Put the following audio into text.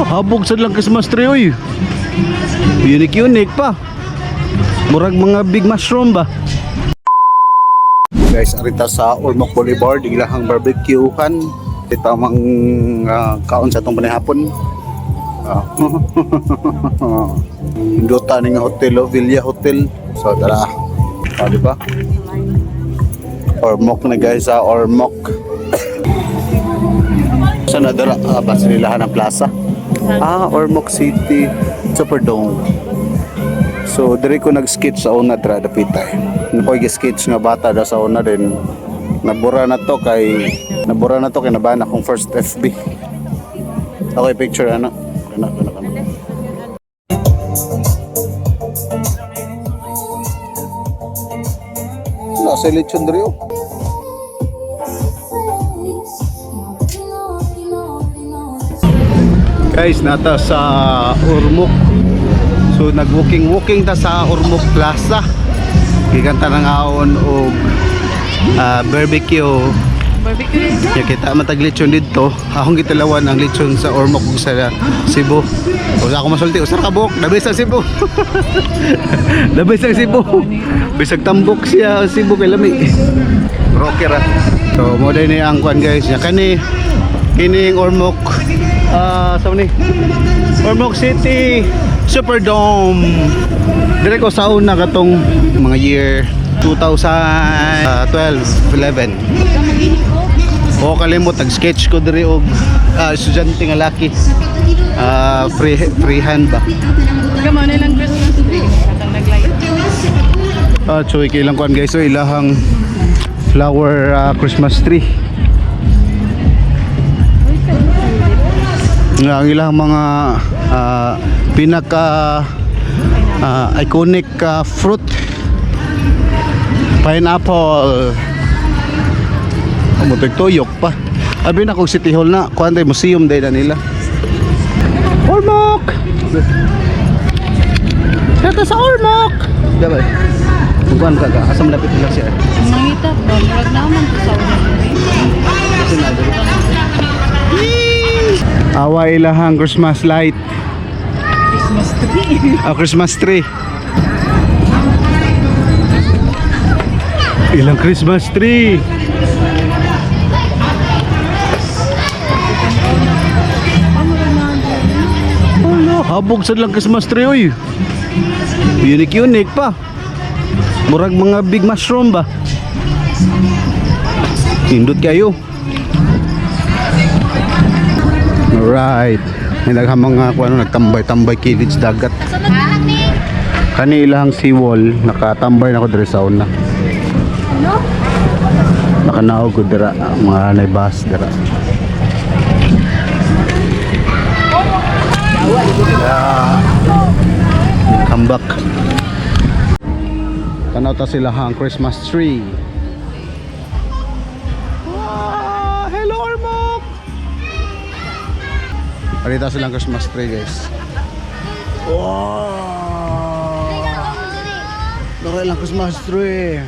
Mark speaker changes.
Speaker 1: habog sa lang Christmas tree oy. Unique pa. Murag mga big mushroom ba? Guys, arita sa Ormoc Boulevard, ilahang barbecue kan. Tamang kaon sa itong panihapon. Induta ning hotel, Villa Hotel. So tara. Di ba? Ormoc na guys, sa Ormoc. Saan na dara? Basililahan ng plaza. Ormoc City Superdome. So diri ko nag-sketch sa una dra dapitay. Nakoy gi-sketch nga bata da sa una din. Nabura na to kay nabahan akong first FB. Okay, picture ano. Kana. Nasa lechon diri oh. Guys, nata sa Ormoc. So nag-walking ta sa Ormoc Plaza. Giganta ng aon og barbecue. Ya kita matag lechon dito. Akong gitalawan ang lechon sa Ormoc ug sa Cebu. O ako masulti usar ka buok, dabi sa Cebu. Dabi sa Cebu. Bisag tambok siya Cebu kay lami. Rocker. So mo day ni ang kuan guys. Ya kining Ormoc sa ni Ormoc City Superdome. Dire ko sa una katong mga year 2012, 11. O kalimot nag-sketch ko dire og estudyante nga laki. Freehand ba?
Speaker 2: Kamo na lang Christmas tree katong naglight.
Speaker 1: So ikilang kuan guys, so ilahang flower Christmas tree. Ang ilang mga pinaka iconic fruit, pineapple. Tuyok pa. Abi na kung City Hall na, kuan day museum day na nila. Ormoc. Kata sa Ormoc. Diba? Kuan ka asa malapit lang siya.
Speaker 2: Mangita ba murag naman to sa una.
Speaker 1: Awa ilahang Christmas light.
Speaker 2: Christmas tree.
Speaker 1: Christmas tree. Ilang Christmas tree. Habog sa lang Christmas tree oy. Unique pa. Murag mga big mushroom ba? Indot kayo. Alright. May mga nagtambay-tambay kilid sa dagat. Kani ilang seawall, nakatambay na ko diri sa una. Nakanaog ko dira, mga naibas dira. Come back. Tanaw ta sila hang Christmas tree. Hello Ormoc. Parita silang Christmas tree guys. Wow. Laki lang Christmas tree.